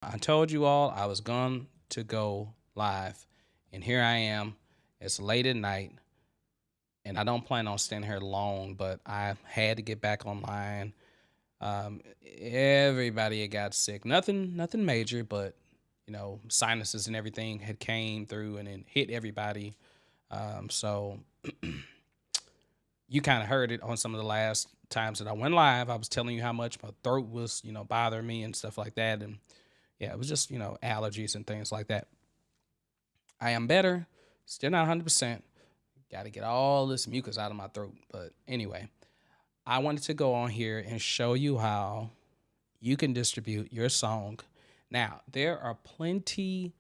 I told you all I was going to go live, and here I am. It's late at night, and I don't plan on staying here long, but I had to get back online. Everybody had got sick. Nothing major, but sinuses and everything had came through and it hit everybody. So you kind of heard it on some of the last times that I went live. I was telling you how much my throat was, bothering me and stuff like that. And yeah, it was just, allergies and things like that. I am better, still not 100%. Got to get all this mucus out of my throat. But anyway, I wanted to go on here and show you how you can distribute your song. Now, there are plenty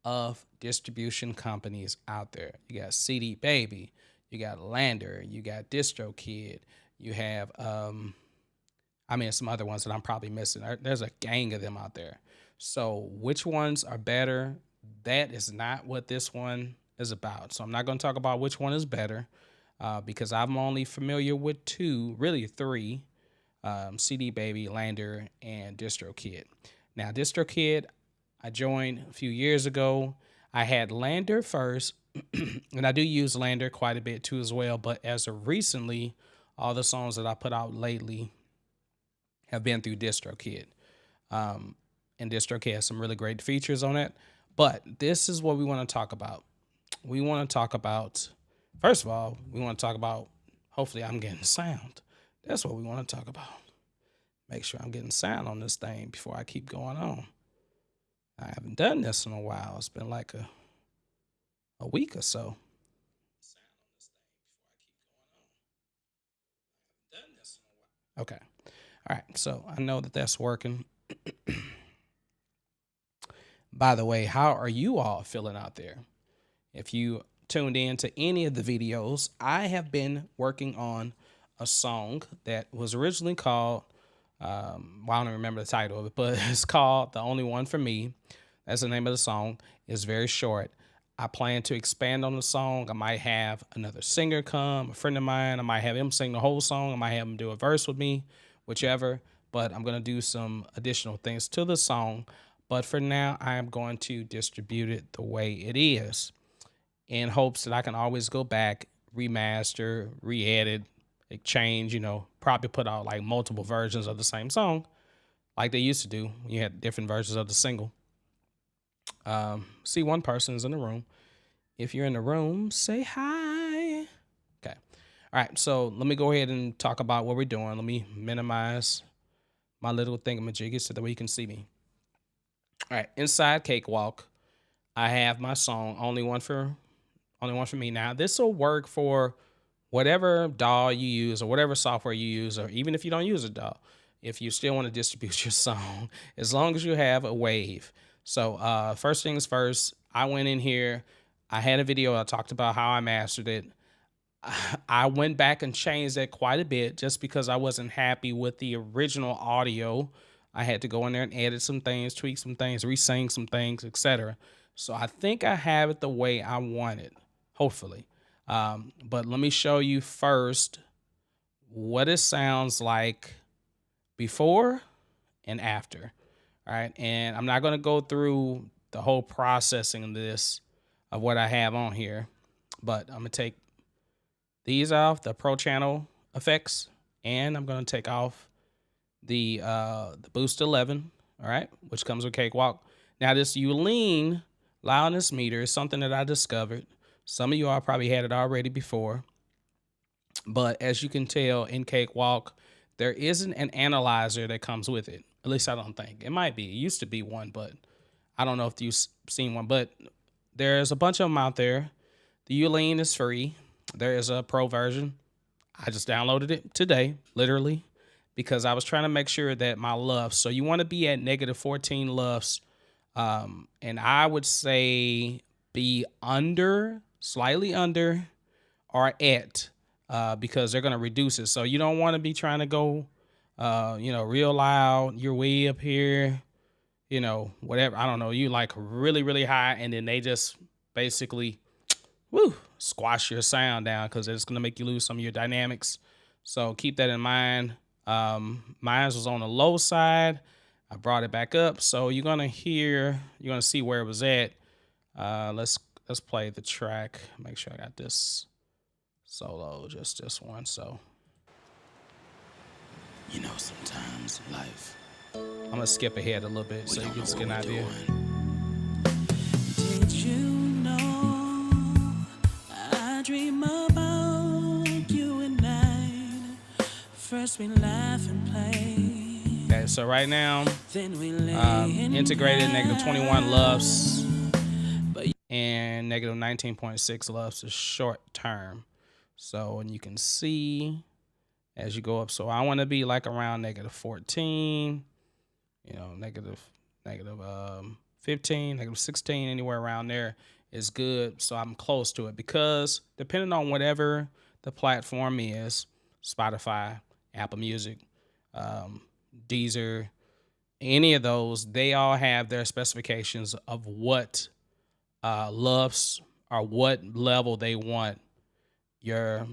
of distribution companies out there. You got CD Baby, you got Lander, you got Distrokid, you have some other ones that I'm probably missing. There's a gang of them out there. So, which ones are better? That is not what this one is about. So, I'm not going to talk about which one is better because I'm only familiar with two, really three: CD Baby, Lander, and DistroKid. Now, DistroKid, I joined a few years ago. I had Lander first, and I do use Lander quite a bit too as well. But as of recently, all the songs that I put out lately have been through DistroKid. And DistroKid has some really great features on it. But this is what we want to talk about. We want to talk about, first of all, we want to talk about, hopefully I'm getting sound. That's what we want to talk about. Make sure I'm getting sound on this thing before I keep going on. I haven't done this in a while. It's been like a week or so. Okay. All right. So I know that that's working. By the way, how are you all feeling out there? If you tuned in to any of the videos, I have been working on a song that was originally called, I don't remember the title of it, but it's called The Only One for Me. That's the name of the song. It's very short. I plan to expand on the song. I might have another singer come, a friend of mine. I might have him sing the whole song. I might have him do a verse with me, whichever. But I'm going to do some additional things to the song. But for now, I am going to distribute it the way it is in hopes that I can always go back, remaster, re-edit, change, probably put out like multiple versions of the same song like they used to do. You had different versions of the single. See, one person is in the room. If you're in the room, say hi. Okay. All right. So let me go ahead and talk about what we're doing. Let me minimize my little thingamajiggy so that way you can see me. All right. Inside Cakewalk, I have my song Only One for Me. Now, this will work for whatever DAW you use or whatever software you use, or even if you don't use a DAW, if you still want to distribute your song, as long as you have a wave. So first things first, I went in here. I had a video. I talked about how I mastered it. I went back and changed that quite a bit just because I wasn't happy with the original audio. I had to go in there and edit some things, tweak some things, re-sing some things, etc. So I think I have it the way I want it, hopefully. But let me show you first what it sounds like before and after. All right. And I'm not going to go through the whole processing of this, of what I have on here, but I'm going to take these off, the Pro Channel effects, and I'm going to take off the Boost 11, all right, which comes with Cakewalk. Now, this Uline loudness meter is something that I discovered. Some of you all probably had it already before, but as you can tell in Cakewalk, there isn't an analyzer that comes with it. At least I don't think. It might be. It used to be one, but I don't know if you've seen one. But there's a bunch of them out there. The Uline is free. There is a pro version. I just downloaded it today, literally, because I was trying to make sure that my LUFS, so you want to be at negative 14 LUFS, and I would say be under, slightly under, or at, because they're going to reduce it. So you don't want to be trying to go, real loud. You're way up here, whatever. I don't know. You like really, really high, and then they just basically, squash your sound down because it's going to make you lose some of your dynamics. So keep that in mind. Mine was on the low side. I brought it back up. So you're gonna see where it was at. Let's play the track. Make sure I got this solo, just this one. So, you know, sometimes life. I'm gonna skip ahead a little bit so you can get an idea. Did you know I dream about you and I? First we laugh and play. Okay, so right now, integrated -21 LUFS and -19.6 LUFS is short term. So, and you can see as you go up. So I want to be like around -14, you know, negative 15, -16, anywhere around there is good. So I'm close to it, because depending on whatever the platform is, Spotify, Apple Music, Deezer, any of those, they all have their specifications of what LUFS or what level they want your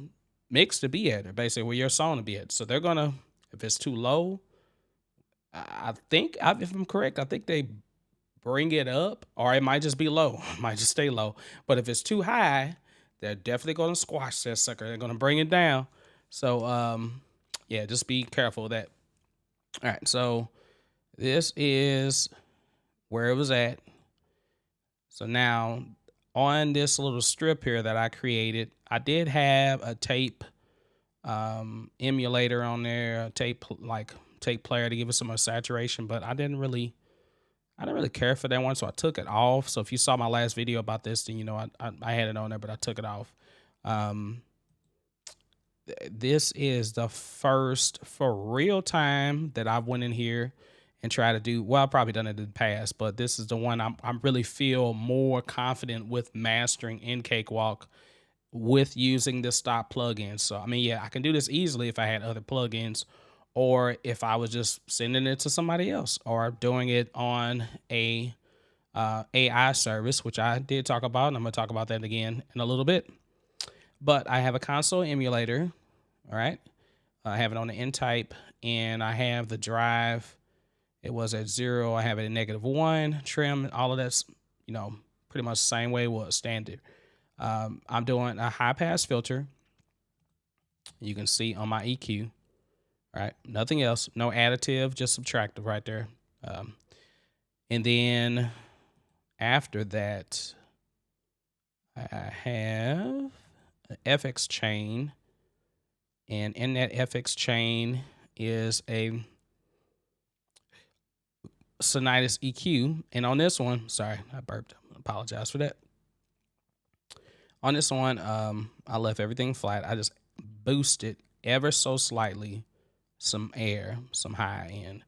mix to be at, or basically where your song to be at. So they're gonna, if it's too low, I think, if I'm correct, I think they bring it up, or it might just be low, it might just stay low. But if it's too high, they're definitely gonna squash that sucker. They're gonna bring it down. So yeah, just be careful of that. All right, so this is where it was at. So now on this little strip here that I created, I did have a tape emulator on there, a tape player to give it some more saturation, but I didn't really care for that one, so I took it off. So if you saw my last video about this, then you know I had it on there, but I took it off. This is the first for real time that I've went in here and tried to do, well, I've probably done it in the past, but this is the one I really feel more confident with mastering in Cakewalk with using the stock plugins. So I mean, yeah, I can do this easily if I had other plugins, or if I was just sending it to somebody else, or doing it on a AI service, which I did talk about, and I'm gonna talk about that again in a little bit. But I have a console emulator. All right, I have it on the N-type, and I have the drive. It was at 0. I have it at -1 trim. All of that's, you know, pretty much the same way it was standard. I'm doing a high pass filter. You can see on my EQ, right? Nothing else, no additive, just subtractive right there. And then after that, I have an FX chain, and in that FX chain is a Sonitis EQ. And on this one, sorry, I burped. I apologize for that. On this one, I left everything flat. I just boosted ever so slightly some air, some high end.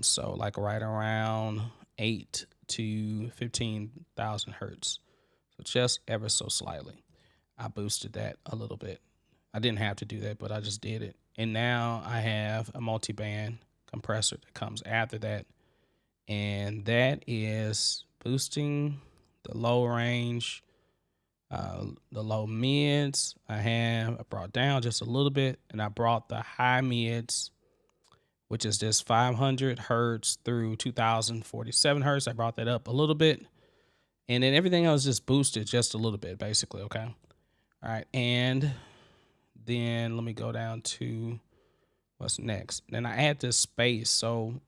So like right around 8 to 15,000 hertz. So just ever so slightly. I boosted that a little bit. I didn't have to do that, but I just did it. And now I have a multi-band compressor that comes after that. And that is boosting the low range, the low mids. I brought down just a little bit, and I brought the high mids, which is this 500 hertz through 2047 hertz. I brought that up a little bit, and then everything else just boosted just a little bit, basically. Okay. All right. And then let me go down to what's next. Then I add this space. So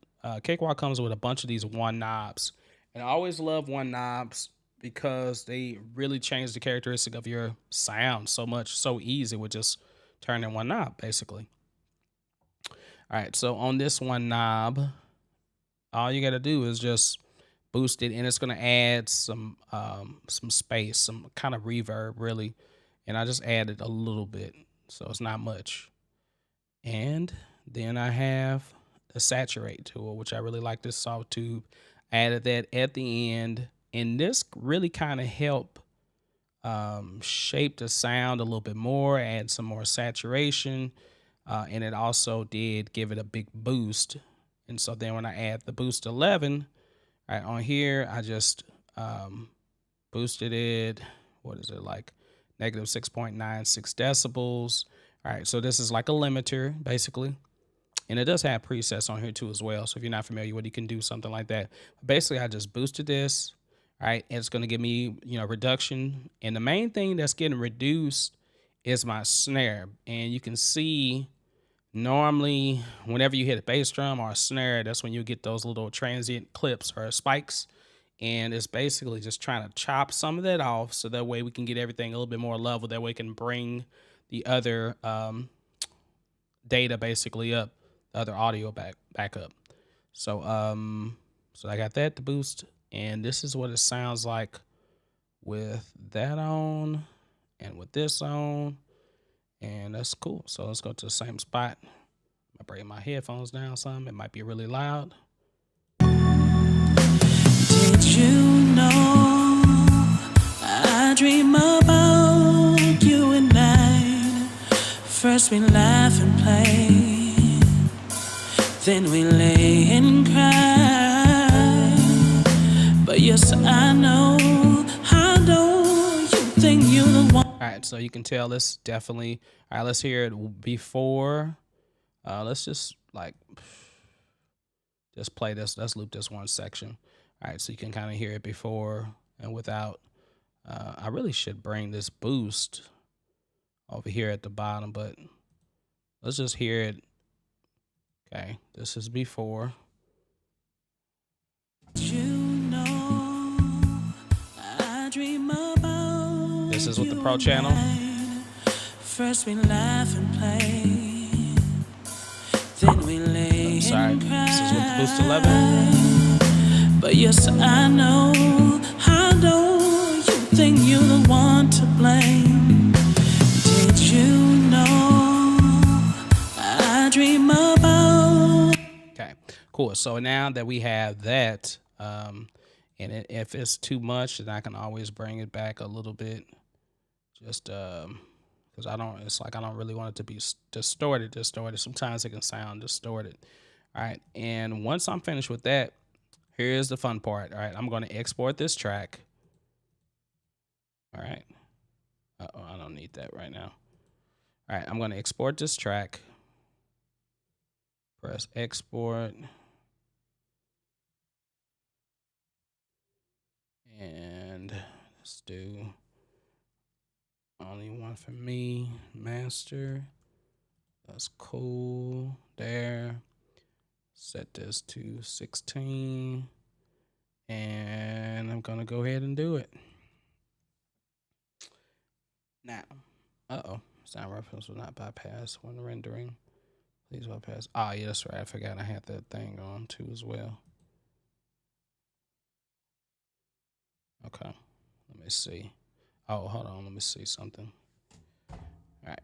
Cakewalk comes with a bunch of these one knobs, and I always love one knobs because they really change the characteristic of your sound so much, so easy with just turning one knob, basically. All right, so on this one knob, all you got to do is just boost it, and it's going to add some space, some kind of reverb, really. And I just added a little bit, so it's not much. And then I have a saturate tool, which I really like, this Sawtube. Added that at the end, and this really kind of helped shape the sound a little bit more, add some more saturation, and it also did give it a big boost. And so then when I add the boost 11, right on here, I just boosted it. What is it, like -6.96 decibels? All right, so this is like a limiter, basically. And it does have presets on here too as well. So if you're not familiar with it, you can do something like that. Basically, I just boosted this, right? And it's going to give me, reduction. And the main thing that's getting reduced is my snare. And you can see normally whenever you hit a bass drum or a snare, that's when you get those little transient clips or spikes. And it's basically just trying to chop some of that off so that way we can get everything a little bit more level. That way we can bring the other data basically up, the other audio back up. So so I got that to boost, and this is what it sounds like with that on and with this on, and that's cool. So let's go to the same spot. I bring my headphones down some. It might be really loud. Did you know I dream about you at night? First we laugh and play, then we lay and cry. But yes, I know, how do you think you're the one? All right, so you can tell this definitely. All right, let's hear it before. Let's just play this. Let's loop this one section. All right, so you can kind of hear it before and without. I really should bring this boost over here at the bottom, but let's just hear it. Okay, this is before. You know, I dream about this is with the Pro channel. First we laugh and play, then we lay and cry. This is with the Boost 11. But yes, I know, how do you think you're the one to blame? Did you know I dream about? Okay, cool. So now that we have that, and if it's too much, then I can always bring it back a little bit. Just because I don't really want it to be distorted. Sometimes it can sound distorted. All right, and once I'm finished with that, here's the fun part. All right, I'm going to export this track. All right. Uh-oh, I don't need that right now. All right, I'm going to export this track. Press export. And let's do only one for me. Master. That's cool. There. Set this to 16. And I'm going to go ahead and do it. Now, sound reference will not bypass when rendering. Please bypass. Oh, yeah, that's right. I forgot I had that thing on too as well. Okay, let me see. Oh, hold on. Let me see something. All right,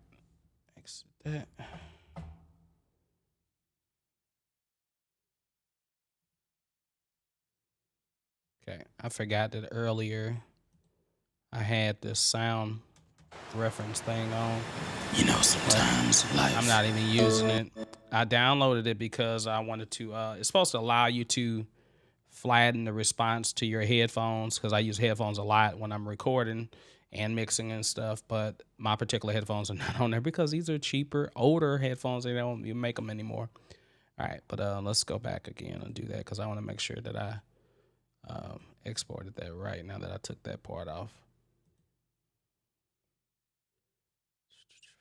exit that. Okay, I forgot that earlier I had this sound reference thing on. You know, sometimes life, I'm not even using it. I downloaded it because I wanted to, it's supposed to allow you to flatten the response to your headphones, because I use headphones a lot when I'm recording and mixing and stuff, but my particular headphones are not on there because these are cheaper, older headphones. They don't make them anymore. All right, but let's go back again and do that because I want to make sure that I exported that right now that I took that part off.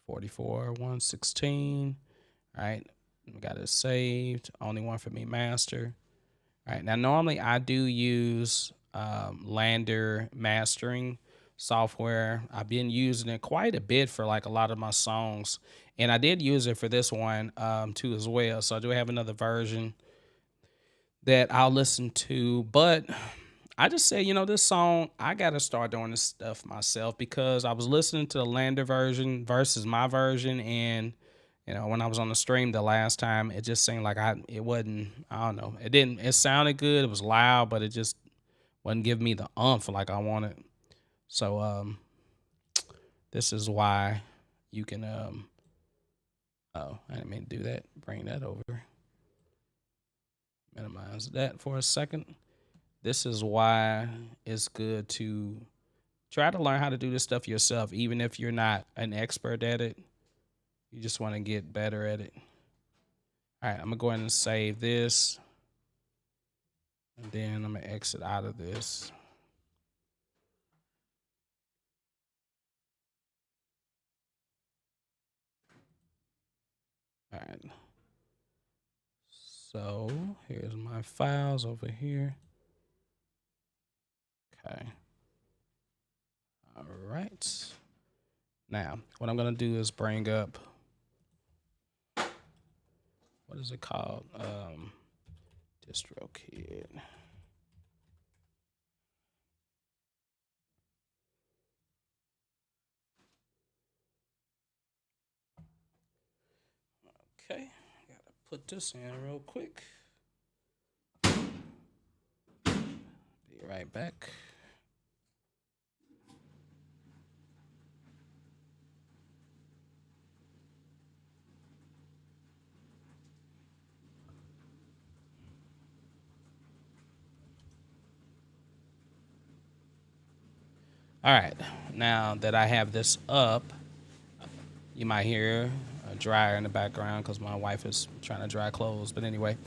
44, 116. All right, we got it saved. Only one for me, master. All right, now normally I do use Lander mastering software. I've been using it quite a bit for like a lot of my songs, and I did use it for this one too as well. So I do have another version that I'll listen to, but I just say, this song, I got to start doing this stuff myself because I was listening to the Lander version versus my version. And, when I was on the stream the last time, it just seemed like it wasn't, I don't know. It sounded good. It was loud, but it just wasn't giving me the oomph like I wanted. So, this is why you can, oh, I didn't mean to do that. Bring that over. Minimize that for a second. This is why it's good to try to learn how to do this stuff yourself, even if you're not an expert at it. You just want to get better at it. All right, I'm gonna go ahead and save this. And then I'm gonna exit out of this. All right. So here's my files over here. Okay. All right. Now, what I'm gonna do is bring up, what is it called? Distrokid. Okay, gotta put this in real quick. Be right back. All right, now that I have this up, you might hear a dryer in the background because my wife is trying to dry clothes. But anyway,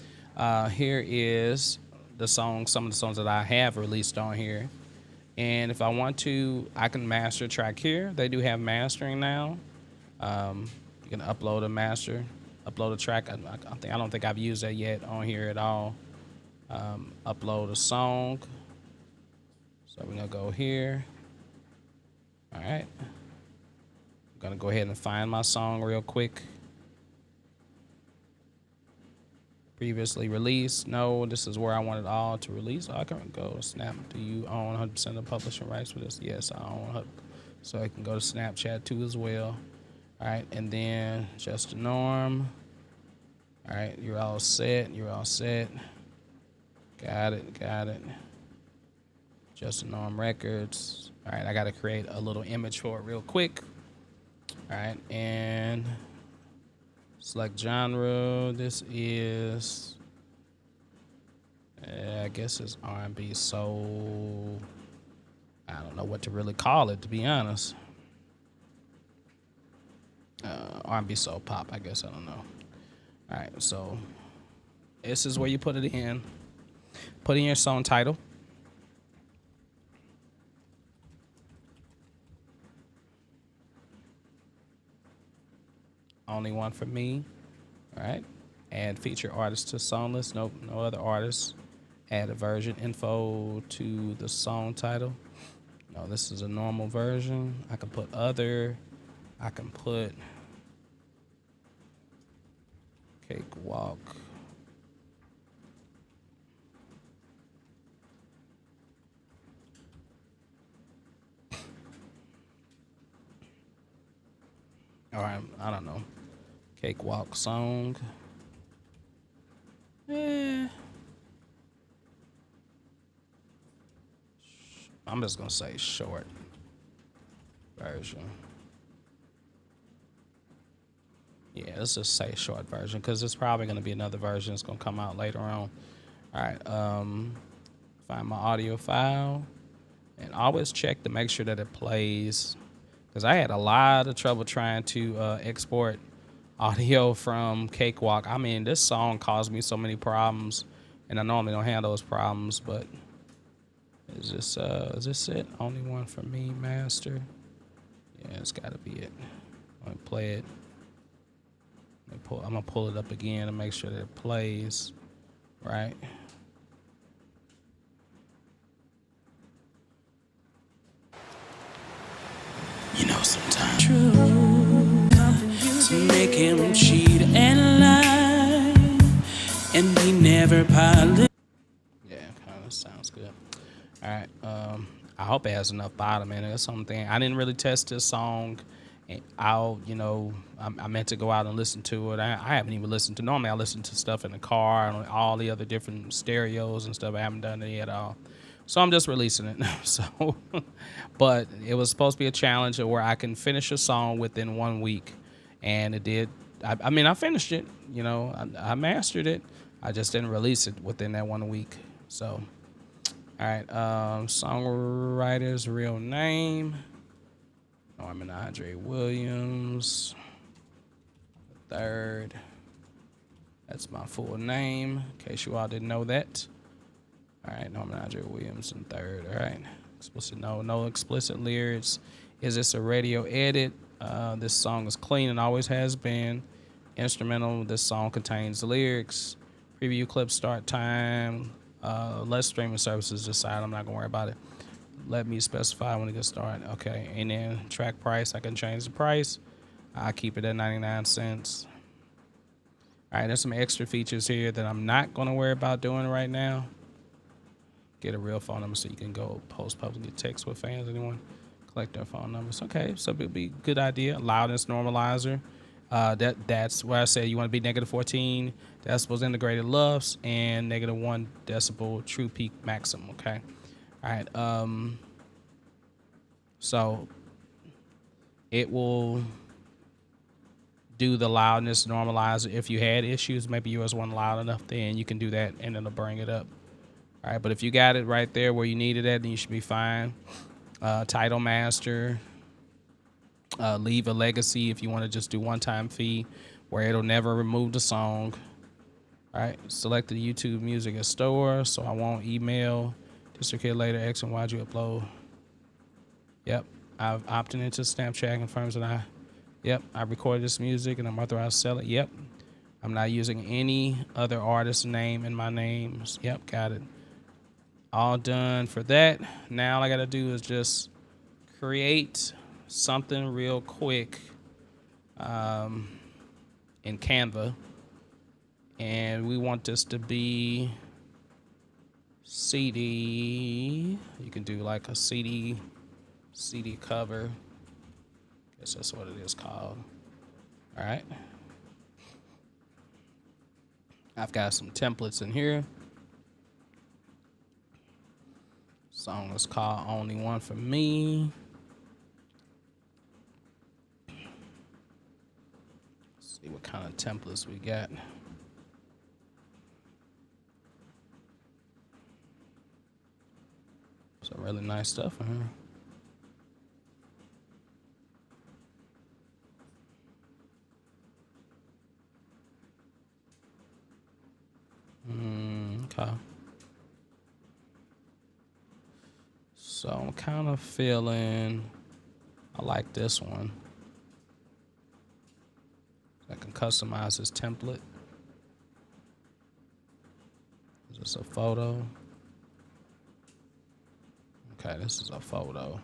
here is the song, some of the songs that I have released on here. And if I want to, I can master a track here. They do have mastering now. You can upload a master, upload a track. I don't think I've used that yet on here at all. Upload a song. So we're gonna go here. All right. I'm gonna go ahead and find my song real quick. Previously released. No, this is where I want it all to release. I can go to Snap. Do you own 100% of publishing rights for this? Yes, I own 100%. So I can go to Snapchat too as well. All right, and then just a norm. All right, you're all set. You're all set. Got it. Got it. Just a norm records. All right, I got to create a little image for it real quick. All right, and select genre. This is, I guess it's R&B soul. I don't know what to really call it, to be honest. R&B soul pop, I guess. I don't know. All right, so this is where you put it in. Put in your song title. Only one for me. All right. Add feature artist to song list. Nope, no other artists. Add a version info to the song title. No, this is a normal version. I can put other. I can put Cakewalk. All right, I don't know. Cakewalk song. I'm just gonna say short version. Yeah, let's just say short version because there's probably gonna be another version that's gonna come out later on. All right, find my audio file and always check to make sure that it plays because I had a lot of trouble trying to export audio from Cakewalk. I mean, this song caused me so many problems, and I normally don't have those problems, but is this it? Only one for me, master? Yeah, it's gotta be it. I'm gonna play it. I'm gonna pull it up again to make sure that it plays, right? You know, sometimes true to make him cheat and lie, and he never apologized. Yeah, kind of sounds good. All right. I hope it has enough bottom in it. That's something I didn't really test this song. I meant to go out and listen to it. I haven't even listened to. Normally, I listen to stuff in the car and all the other different stereos and stuff. I haven't done it yet at all. So I'm just releasing it. So, but it was supposed to be a challenge where I can finish a song within 1 week, and it did. I mean, I finished it. You know, I mastered it. I just didn't release it within that 1 week. So, all right. Songwriter's real name: Norman Andre Williams III. That's my full name, in case you all didn't know that. All right, Norman Andre Williamson III. All right, explicit, no explicit lyrics. Is this a radio edit? This song is clean and always has been. Instrumental. This song contains lyrics. Preview clip start time. Let streaming services decide. I'm not gonna worry about it. Let me specify when it gets started. Okay, and then track price. I can change the price. I keep it at 99 cents. All right, there's some extra features here that I'm not gonna worry about doing right now. Get a real phone number so you can go post publicly text with fans. Anyone collect their phone numbers? Okay, so it'd be a good idea. Loudness normalizer. That's where I said you want to be negative 14 decibels integrated LUFS and negative 1 decibel true peak maximum. Okay, all right. So it will do the loudness normalizer. If you had issues, maybe yours wasn't loud enough, then you can do that and it'll bring it up. All right, but if you got it right there where you needed it, then you should be fine. Title master, leave a legacy if you want to just do one-time fee where it'll never remove the song. All right, select the YouTube music as store, so I won't email. Distrokid later, X and Y you upload. Yep, I've opted into Snapchat, confirms that I recorded this music and I'm authorized to sell it. Yep, I'm not using any other artist's name in my names. Yep, got it. All done for that. Now all I gotta do is just create something real quick in Canva. And we want this to be CD. You can do like a CD cover. Guess that's what it is called. All right. I've got some templates in here. Song is called Only One For Me. Let's see what kind of templates we got. Some really nice stuff in here. Okay. So I'm kind of feeling, I like this one. I can customize this template. Is this a photo? Okay, this is a photo.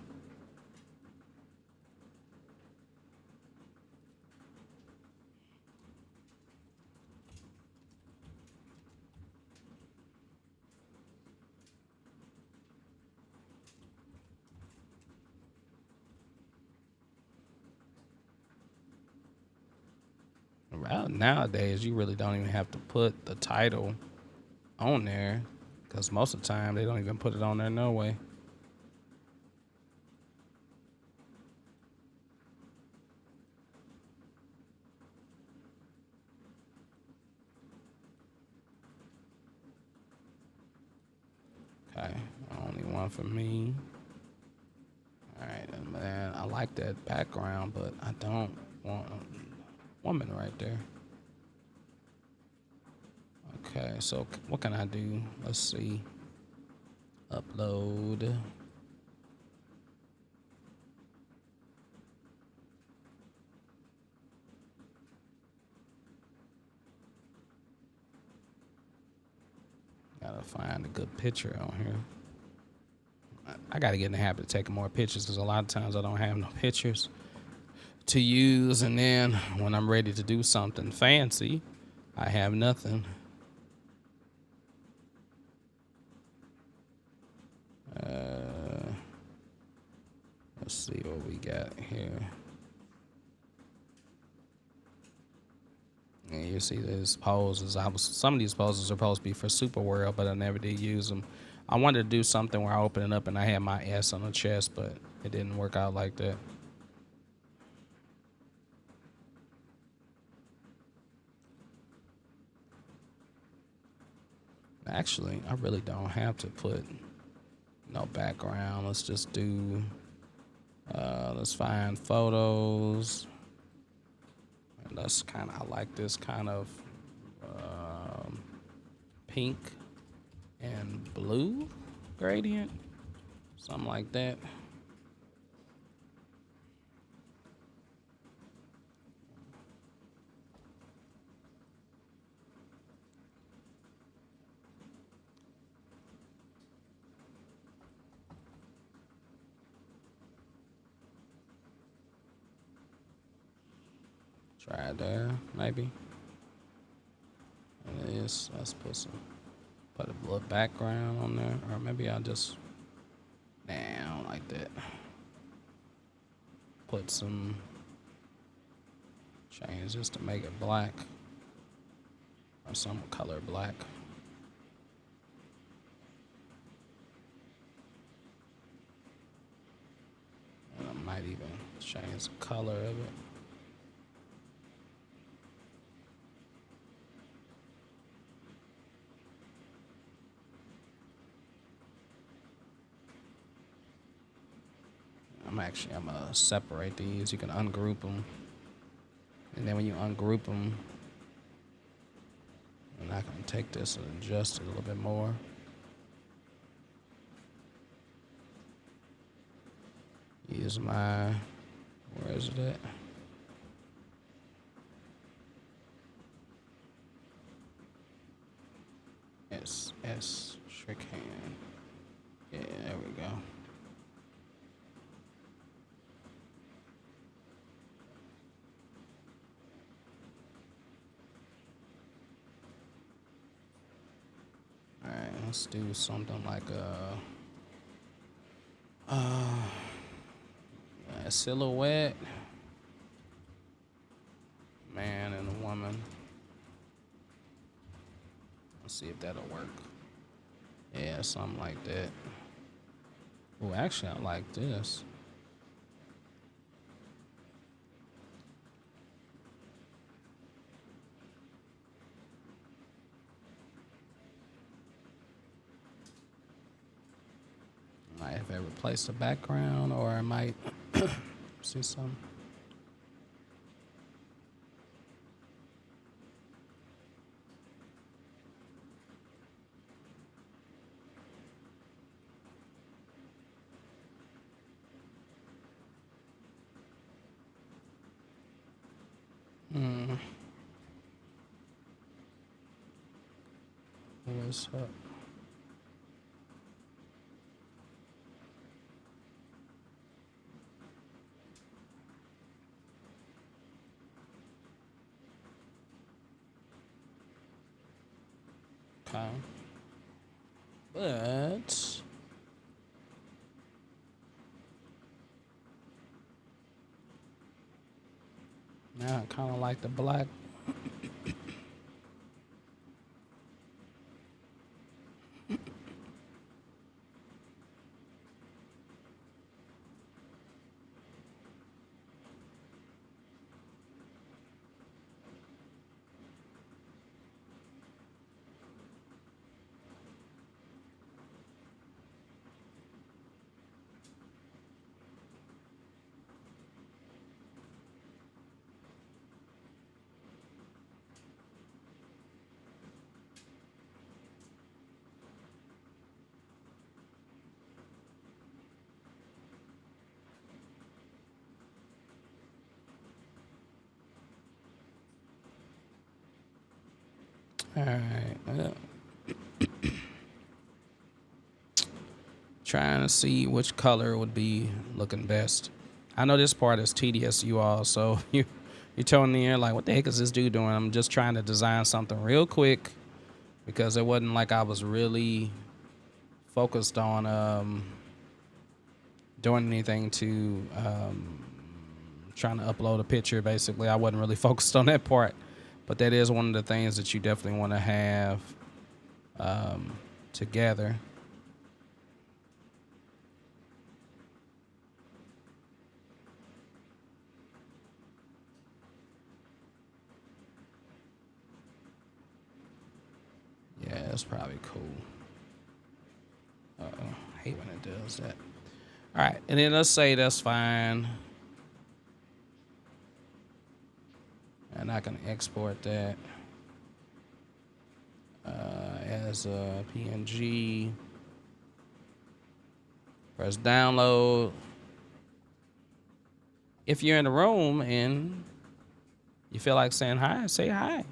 Well, nowadays, you really don't even have to put the title on there because most of the time they don't even put it on there no way. Okay, Only One For Me. All right, and man, I like that background, but I don't want a woman right there. Okay, so what can I do? Let's see. Upload. Gotta find a good picture on here. I gotta get in the habit of taking more pictures because a lot of times I don't have no pictures to use, and then when I'm ready to do something fancy, I have nothing. Let's see what we got here. And you see these poses. Some of these poses are supposed to be for Super World, but I never did use them. I wanted to do something where I open it up and I had my S on the chest, but it didn't work out like that. Actually, I really don't have to put no background. Let's just do, let's find photos. And that's kind of, I like this kind of pink and blue gradient, something like that. Try it there, maybe. And let's put a little background on there, or maybe I'll just, nah, I don't like that. Put some changes to make it black, or some color black. And I might even change the color of it. I'm gonna separate these. You can ungroup them, and then when you ungroup them, and I can take this and adjust it a little bit more. Use my, where is it at? S trick hand. Yeah, there we go. Alright, let's do something like a silhouette. Man and a woman. Let's see if that'll work. Yeah, something like that. Oh, actually, I like this. Might have to replace the background, or I might see some. What's up? Okay. But now I kind of like the black. All right. Trying to see which color would be looking best. I know this part is tedious, you all, so you're telling me, like, what the heck is this dude doing? I'm just trying to design something real quick because it wasn't like I was really focused on doing anything to trying to upload a picture. Basically, I wasn't really focused on that part, but that is one of the things that you definitely want to have together. Yeah, that's probably cool. Uh-oh, I hate when it does that. All right, and then let's say that's fine. And I can export that as a PNG. Press download. If you're in the room and you feel like saying hi, say hi.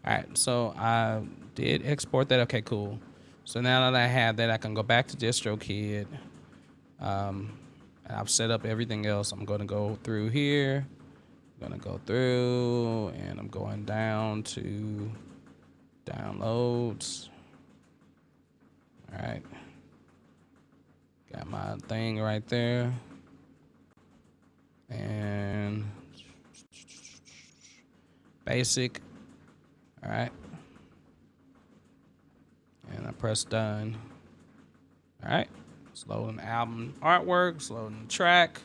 All right, so I did export that. Okay, cool. So now that I have that, I can go back to Distrokid. And I've set up everything else. I'm going to go through here. I'm going to go through, and I'm going down to downloads. All right. Got my thing right there. And basic. All right. And I press done. All right. It's loading the album artwork. It's loading the track.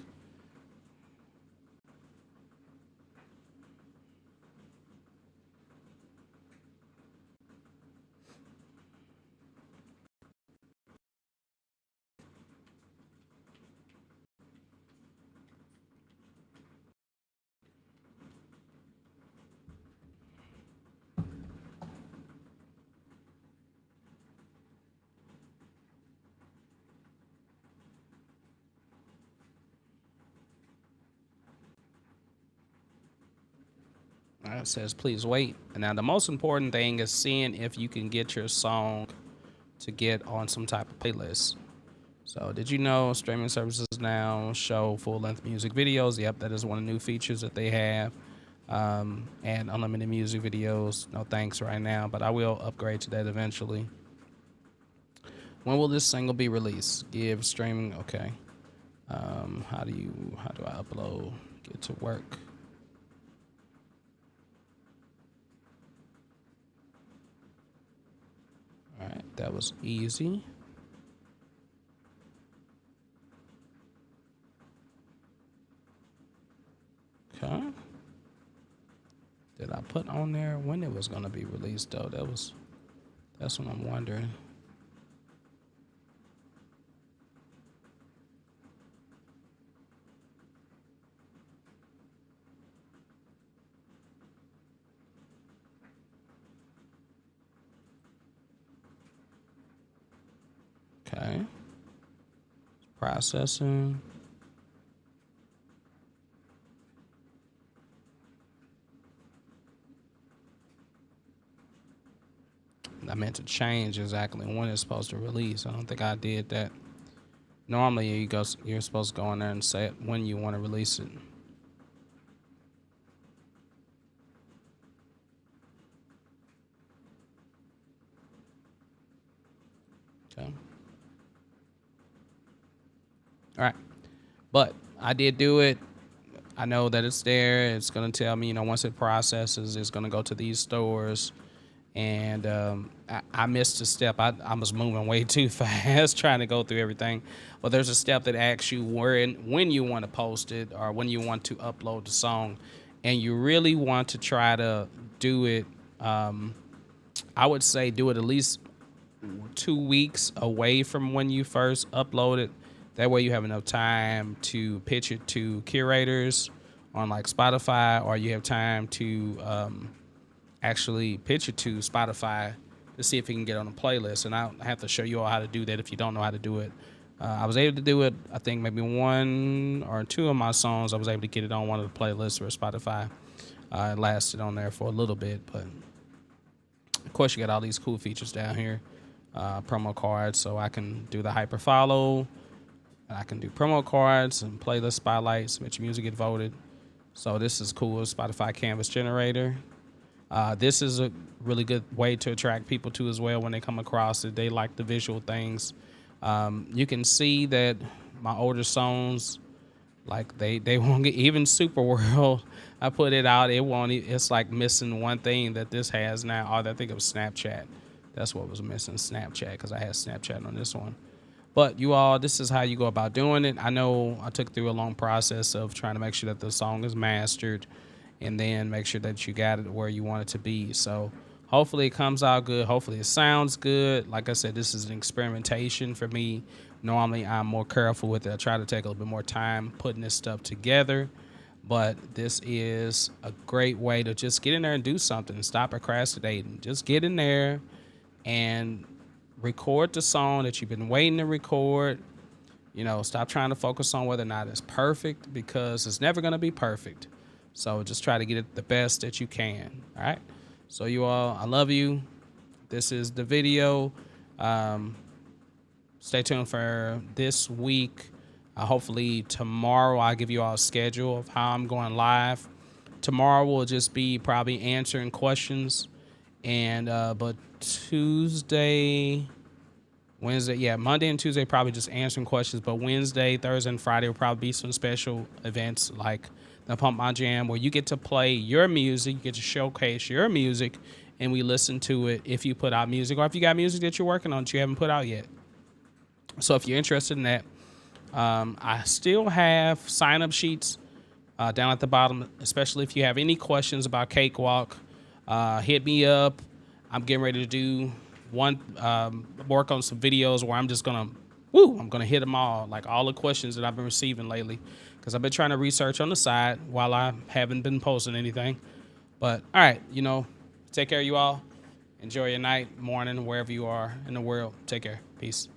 It says please wait. And now the most important thing is seeing if you can get your song to get on some type of playlist. So did you know streaming services now show full-length music videos? Yep, that is one of the new features that they have. And unlimited music videos. No thanks right now, but I will upgrade to that eventually. When will this single be released? Give streaming. Okay. How do I upload? Get to work. All right, that was easy. Okay. Did I put on there when it was gonna be released though? That's what I'm wondering. Okay. Processing. I meant to change exactly when it's supposed to release. I don't think I did that. Normally, you're supposed to go in there and say when you want to release it. Okay. All right. But I did do it. I know that it's there. It's going to tell me, once it processes, it's going to go to these stores. And I missed a step. I was moving way too fast trying to go through everything. But there's a step that asks you when you want to post it or when you want to upload the song. And you really want to try to do it, I would say do it at least 2 weeks away from when you first upload it. That way you have enough time to pitch it to curators on like Spotify, or you have time to actually pitch it to Spotify to see if it can get on a playlist. And I have to show you all how to do that if you don't know how to do it. I was able to do it, I think maybe 1 or 2 of my songs, I was able to get it on one of the playlists for Spotify. It lasted on there for a little bit, but of course you got all these cool features down here. Promo cards, so I can do the hyper follow. I can do promo cards and playlist spotlights, which music get voted. So this is cool. Spotify Canvas Generator. This is a really good way to attract people to as well when they come across it. They like the visual things. You can see that my older songs, like they won't get even Super World. I put it out. It's like missing one thing that this has now. Oh, I think it was Snapchat. That's what was missing, Snapchat, because I had Snapchat on this one. But you all, this is how you go about doing it. I know I took through a long process of trying to make sure that the song is mastered and then make sure that you got it where you want it to be. So hopefully it comes out good. Hopefully it sounds good. Like I said, this is an experimentation for me. Normally I'm more careful with it. I try to take a little bit more time putting this stuff together. but this is a great way to just get in there and do something. Stop procrastinating. Just get in there and record the song that you've been waiting to record. You know, stop trying to focus on whether or not it's perfect, because it's never going to be perfect. So just try to get it the best that you can. All right. So you all, I love you. This is the video. Stay tuned for this week. Hopefully tomorrow I'll give you all a schedule of how I'm going live. Tomorrow will just be probably answering questions, and but Tuesday, Wednesday, yeah, Monday and Tuesday probably just answering questions. But Wednesday, Thursday, and Friday will probably be some special events like the Pump My Jam, where you get to play your music, you get to showcase your music, and we listen to it if you put out music, or if you got music that you're working on that you haven't put out yet. So if you're interested in that, I still have sign-up sheets down at the bottom, especially if you have any questions about Cakewalk. Hit me up. I'm getting ready to do work on some videos where I'm just gonna hit them all, like all the questions that I've been receiving lately, because I've been trying to research on the side while I haven't been posting anything. But all right, take care of you all. Enjoy your night, morning, wherever you are in the world. Take care. Peace.